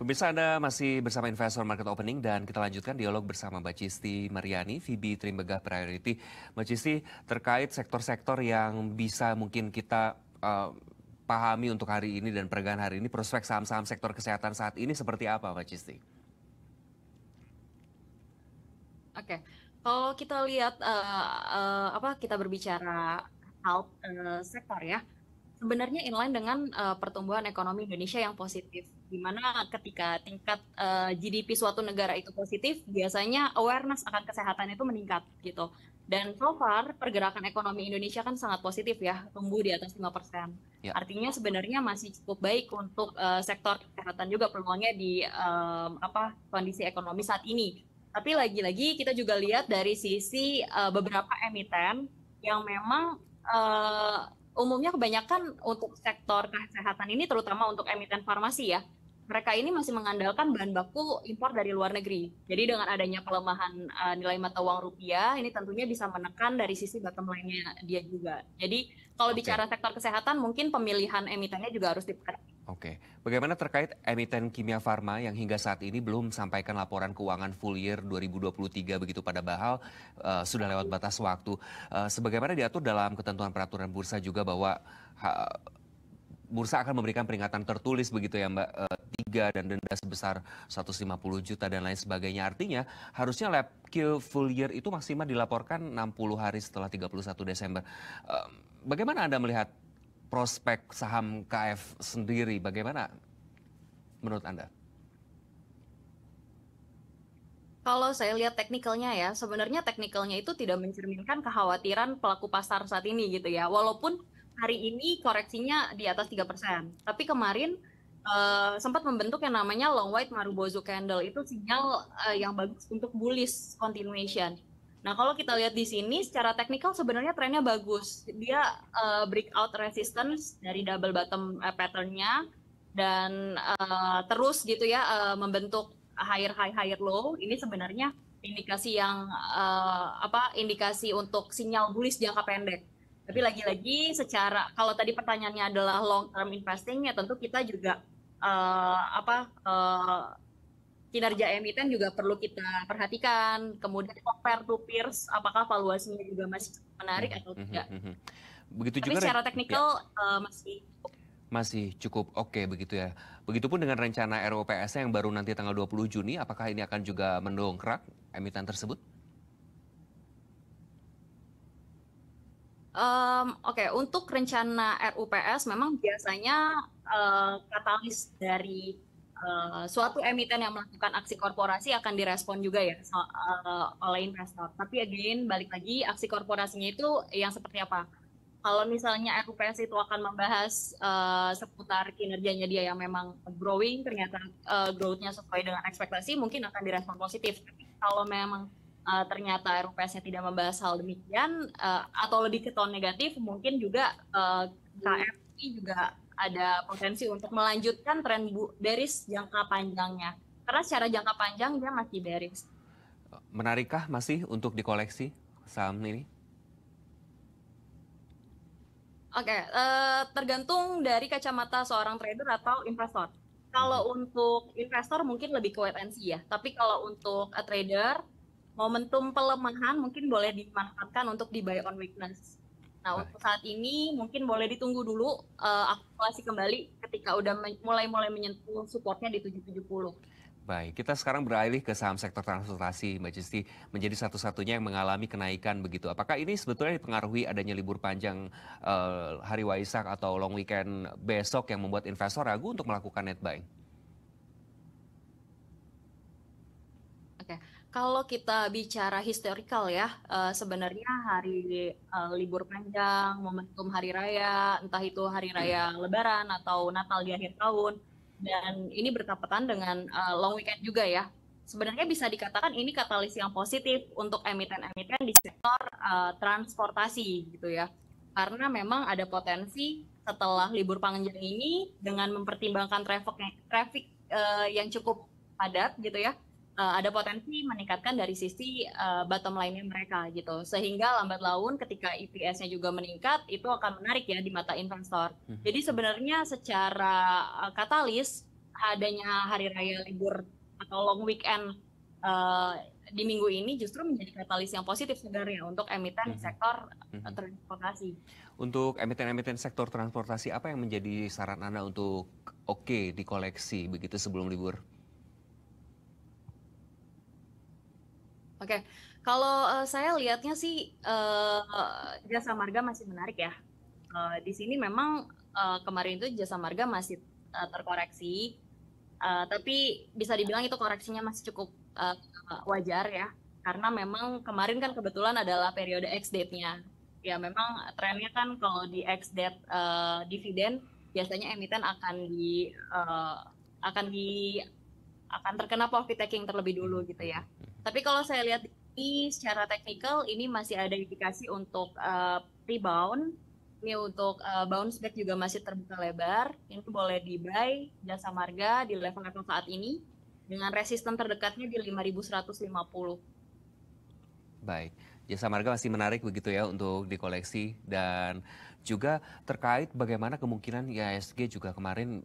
Pemirsa Anda masih bersama Investor Market Opening dan kita lanjutkan dialog bersama Mbak Cisti Mariani, VP Trimegah Priority. Mbak Cisti, terkait sektor-sektor yang bisa mungkin kita pahami untuk hari ini dan peregangan hari ini, prospek saham-saham sektor kesehatan saat ini seperti apa, Mbak Cisti? Oke, kalau kita lihat kita berbicara health sektor ya, sebenarnya inline dengan pertumbuhan ekonomi Indonesia yang positif, di mana ketika tingkat GDP suatu negara itu positif, biasanya awareness akan kesehatan itu meningkat gitu. Dan so far pergerakan ekonomi Indonesia kan sangat positif ya, tumbuh di atas 5%. Ya. Artinya sebenarnya masih cukup baik untuk sektor kesehatan juga peluangnya di kondisi ekonomi saat ini. Tapi lagi-lagi kita juga lihat dari sisi beberapa emiten yang memang umumnya kebanyakan untuk sektor kesehatan ini, terutama untuk emiten farmasi ya, mereka ini masih mengandalkan bahan baku impor dari luar negeri. Jadi dengan adanya pelemahan nilai mata uang rupiah, ini tentunya bisa menekan dari sisi bottom line-nya dia juga. Jadi kalau bicara sektor kesehatan, mungkin pemilihan emitennya juga harus diperhatikan. Oke, bagaimana terkait emiten Kimia Farma yang hingga saat ini belum sampaikan laporan keuangan full year 2023 begitu pada Bahal, sudah lewat batas waktu. Sebagaimana diatur dalam ketentuan peraturan bursa juga bahwa bursa akan memberikan peringatan tertulis begitu ya Mbak, 3 dan denda sebesar 150 juta dan lain sebagainya. Artinya harusnya lab Q full year itu maksimal dilaporkan 60 hari setelah 31 Desember. Bagaimana Anda melihat prospek saham KF sendiri, bagaimana menurut Anda? Kalau saya lihat teknikalnya ya, sebenarnya teknikalnya itu tidak mencerminkan kekhawatiran pelaku pasar saat ini gitu ya. Walaupun hari ini koreksinya di atas 3%. Tapi kemarin sempat membentuk yang namanya long white Marubozu candle. Itu sinyal yang bagus untuk bullish continuation. Nah, kalau kita lihat di sini secara teknikal sebenarnya trennya bagus. Dia breakout resistance dari double bottom pattern-nya dan terus gitu ya membentuk higher high higher low. Ini sebenarnya indikasi yang indikasi untuk sinyal bullish jangka pendek. Tapi lagi-lagi secara kalau tadi pertanyaannya adalah long term investing ya tentu kita juga kinerja emiten juga perlu kita perhatikan. Kemudian compare to peers, apakah valuasinya juga masih menarik atau tidak. Begitu Tapi juga secara teknikal masih cukup oke begitu ya. Begitupun dengan rencana RUPS yang baru nanti tanggal 20 Juni, apakah ini akan juga mendongkrak emiten tersebut? Oke, untuk rencana RUPS memang biasanya katalis dari suatu emiten yang melakukan aksi korporasi akan direspon juga ya oleh investor. Tapi again, balik lagi aksi korporasinya itu yang seperti apa? Kalau misalnya RUPS itu akan membahas seputar kinerjanya dia yang memang growing, ternyata growth-nya sesuai dengan ekspektasi, mungkin akan direspon positif. Tapi kalau memang ternyata RUPS-nya tidak membahas hal demikian atau lebih ke tone negatif, mungkin juga KFI juga ada potensi untuk melanjutkan tren bearish jangka panjangnya. Karena secara jangka panjang dia masih bearish. Menarikkah masih untuk dikoleksi saham ini? Oke, tergantung dari kacamata seorang trader atau investor. Kalau untuk investor mungkin lebih ke wait and see ya. Tapi kalau untuk trader, momentum pelemahan mungkin boleh dimanfaatkan untuk di buy on weakness. Nah, untuk saat ini mungkin boleh ditunggu dulu akumulasi kembali ketika udah mulai menyentuh supportnya di 770. Baik, kita sekarang beralih ke saham sektor transportasi, Mbak Cisti, menjadi satu-satunya yang mengalami kenaikan begitu. Apakah ini sebetulnya dipengaruhi adanya libur panjang hari Waisak atau long weekend besok yang membuat investor ragu untuk melakukan net buying? Oke, kalau kita bicara historical ya, sebenarnya hari libur panjang, momentum hari raya, entah itu hari raya Lebaran atau Natal di akhir tahun, dan ini bertepatan dengan long weekend juga ya. Sebenarnya bisa dikatakan ini katalis yang positif untuk emiten-emiten di sektor transportasi gitu ya. Karena memang ada potensi setelah libur panjang ini dengan mempertimbangkan traffic yang cukup padat gitu ya, ada potensi meningkatkan dari sisi bottom line-nya mereka gitu. Sehingga lambat laun ketika EPS-nya juga meningkat, itu akan menarik ya di mata investor. Jadi sebenarnya secara katalis, adanya hari raya libur atau long weekend uh, di minggu ini justru menjadi katalis yang positif sebenarnya untuk emiten di Mhm, sektor mhm. transportasi. Untuk emiten-emiten sektor transportasi, apa yang menjadi saran Anda untuk oke dikoleksi begitu sebelum libur? Oke, kalau saya lihatnya sih jasa marga masih menarik ya. Di sini memang kemarin itu jasa marga masih terkoreksi, tapi bisa dibilang itu koreksinya masih cukup wajar ya, karena memang kemarin kan kebetulan adalah periode ex-date-nya. Ya memang trennya kan kalau di ex-date dividen biasanya emiten akan di akan terkena profit taking terlebih dulu Mhm, gitu ya. mhm, Tapi kalau saya lihat ini secara teknikal ini masih ada indikasi untuk rebound. Ini untuk bounce back juga masih terbuka lebar. Ini boleh di buy jasa marga di level-level saat ini dengan resisten terdekatnya di 5.150. baik. Jasa marga masih menarik begitu ya untuk dikoleksi dan juga terkait bagaimana kemungkinan IHSG juga kemarin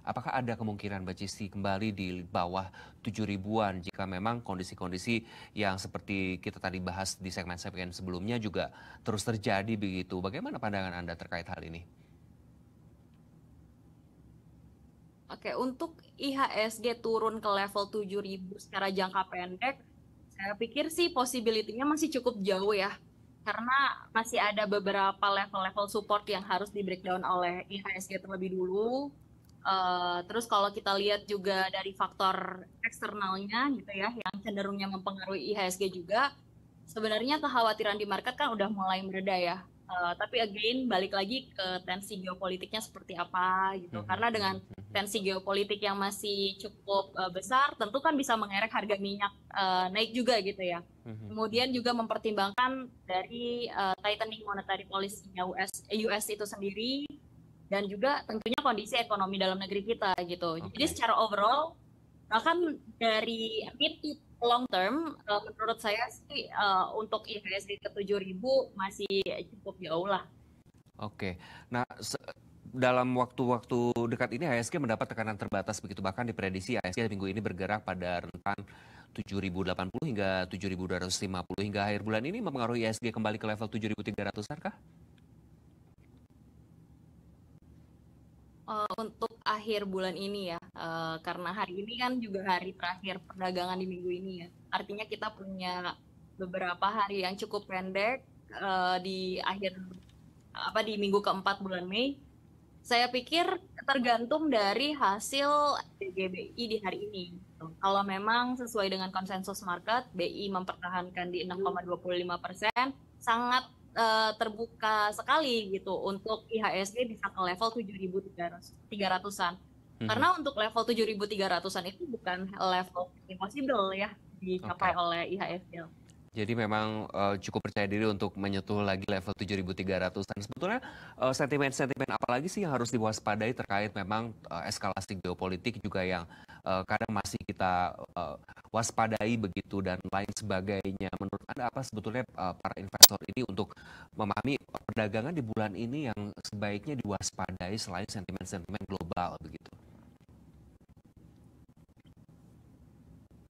apakah ada kemungkinan Mbak Cisti kembali di bawah 7 ribuan jika memang kondisi-kondisi yang seperti kita tadi bahas di segmen-segmen sebelumnya juga terus terjadi begitu. Bagaimana pandangan Anda terkait hal ini? Oke, untuk IHSG turun ke level 7.000 secara jangka pendek, saya pikir sih possibility-nya masih cukup jauh ya. Karena masih ada beberapa level-level support yang harus di breakdown oleh IHSG terlebih dulu. Terus kalau kita lihat juga dari faktor eksternalnya gitu ya, yang cenderungnya mempengaruhi IHSG juga, sebenarnya kekhawatiran di market kan udah mulai mereda ya. Tapi again balik lagi ke tensi geopolitiknya seperti apa gitu. Mhm, Karena dengan mhm, mhm, tensi geopolitik yang masih cukup besar, tentu kan bisa mengerek harga minyak naik juga gitu ya. mhm, Kemudian juga mempertimbangkan dari tightening monetary policy-nya US itu sendiri dan juga tentunya kondisi ekonomi dalam negeri kita gitu. Jadi oke. secara overall bahkan dari mid to long term menurut saya sih untuk IHSG ke 7.000 masih cukup jauh lah. Oke. Nah, dalam waktu-waktu dekat ini IHSG mendapat tekanan terbatas begitu bahkan diprediksi IHSG minggu ini bergerak pada rentan 7.080 hingga 7.250 hingga akhir bulan ini mempengaruhi IHSG kembali ke level 7.300-an kah? Untuk akhir bulan ini ya, karena hari ini kan juga hari terakhir perdagangan di minggu ini ya. Artinya kita punya beberapa hari yang cukup pendek di akhir di minggu keempat bulan Mei. Saya pikir tergantung dari hasil DGBI di hari ini. Kalau memang sesuai dengan konsensus market, BI mempertahankan di 6,25%, sangat terbuka sekali gitu untuk IHSG bisa ke level 7.300-an. Mhm. Karena untuk level 7.300-an itu bukan level impossible ya dicapai Oke. oleh IHSG. Jadi memang cukup percaya diri untuk menyentuh lagi level 7.300-an. Sebetulnya sentimen-sentimen apa lagi sih yang harus diwaspadai terkait memang eskalasi geopolitik juga yang kadang masih kita waspadai begitu dan lain sebagainya. Menurut Anda apa sebetulnya para investor ini untuk memahami perdagangan di bulan ini yang sebaiknya diwaspadai selain sentimen-sentimen global begitu?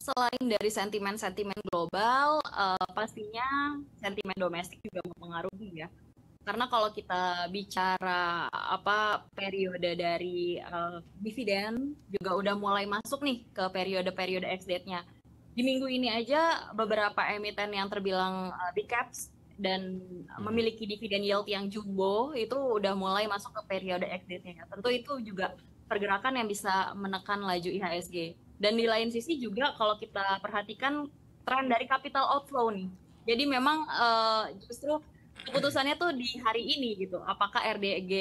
Selain dari sentimen-sentimen global, pastinya sentimen domestik juga mempengaruhi ya. Karena kalau kita bicara periode dari dividen juga udah mulai masuk nih ke periode-periode ex-date-nya. Di minggu ini aja beberapa emiten yang terbilang big caps dan Mhm. memiliki dividen yield yang jumbo itu udah mulai masuk ke periode ex-date-nya. Tentu itu juga pergerakan yang bisa menekan laju IHSG. Dan di lain sisi juga kalau kita perhatikan tren dari capital outflow nih. Jadi memang justru keputusannya tuh di hari ini gitu. Apakah RDG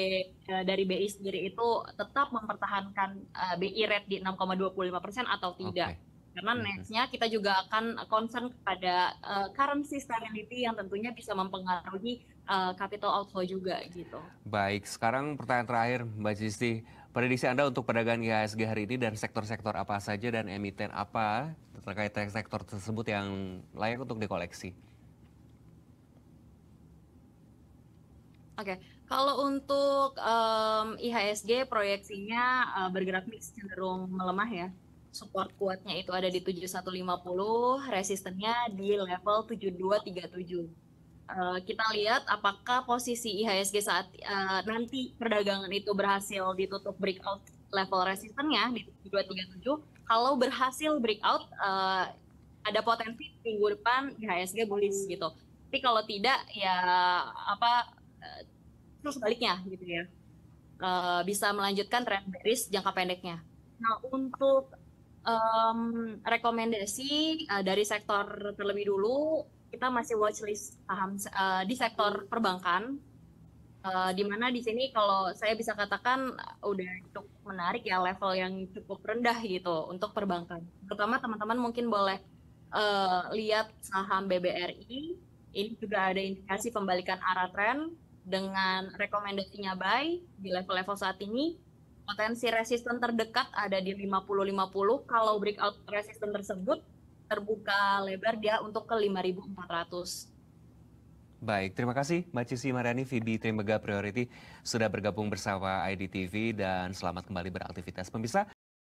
dari BI sendiri itu tetap mempertahankan BI rate di 6,25% atau tidak? Oke. Karena Mhm. nextnya kita juga akan concern kepada currency stability yang tentunya bisa mempengaruhi capital outflow juga gitu. Baik, sekarang pertanyaan terakhir Mbak Cisti. Prediksi Anda untuk perdagangan IHSG hari ini dan sektor-sektor apa saja dan emiten apa terkait sektor tersebut yang layak untuk dikoleksi? Oke, Kalau untuk IHSG proyeksinya bergerak mix cenderung melemah ya. Support kuatnya itu ada di 7150, resistennya di level 7237. Kita lihat apakah posisi IHSG saat nanti perdagangan itu berhasil ditutup breakout level resistennya di 7237. Kalau berhasil breakout, ada potensi minggu depan IHSG bullish gitu. Tapi kalau tidak ya apa terus sebaliknya gitu ya. Bisa melanjutkan tren bearish jangka pendeknya. Nah, untuk rekomendasi dari sektor terlebih dulu, kita masih watchlist saham di sektor perbankan, di mana di sini kalau saya bisa katakan udah cukup menarik ya level yang cukup rendah gitu untuk perbankan. Pertama teman-teman mungkin boleh lihat saham BBRI, ini juga ada indikasi pembalikan arah tren dengan rekomendasinya buy di level-level saat ini. Potensi resisten terdekat ada di 50-50. Kalau breakout resisten tersebut terbuka lebar dia untuk ke 5.400. Baik, terima kasih Mbak Cici Mariani, VB Trimega Priority sudah bergabung bersama IDTV dan selamat kembali beraktivitas. Pemirsa,